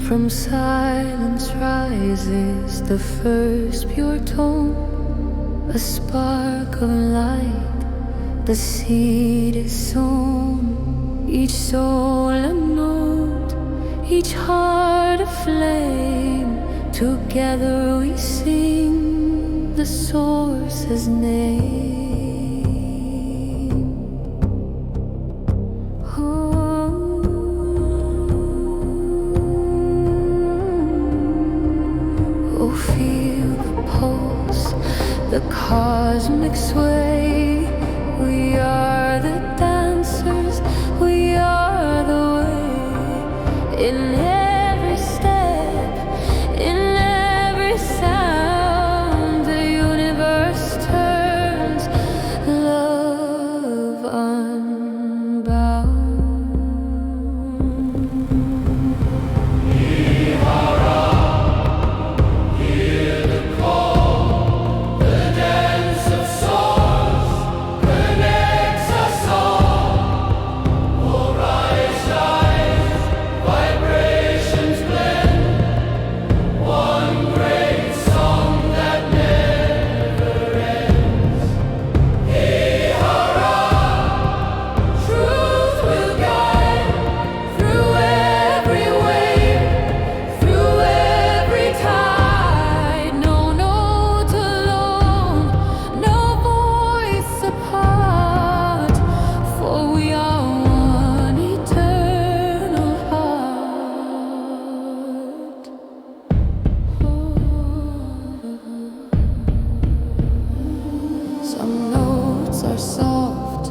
From silence rises the first pure tone, a spark of light, the seed is sown. Each soul a note, each heart a flame. Together we sing the source's name. The cosmic sway, we are the dancers, we are the way. In every step, in every sound, the universe turns, love unbound. E-Ha-Rah, hear the call. The dance of souls connects us all. Oh, rise, shine, vibrations blend. One great song that never ends. E-Ha-Rah, truth will guide through every wave, through every tide. No note alone, no voice apart, for we are one eternal heart. Some notes are soft,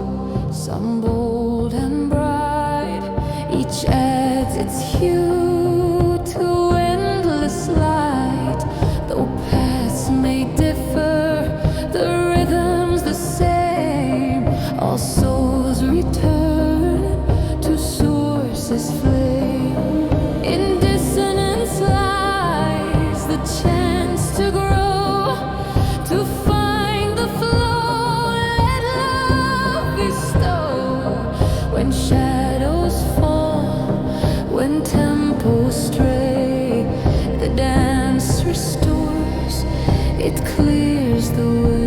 some bold and bright. Each adds its hue to endless light. Though paths may differ, the rhythm's the same. All souls return to source's flame. In dissonance lies the chance to grow, to find the flow. Let love bestow. When shadows fall, when tempos stray, the dance restores, it clears the way.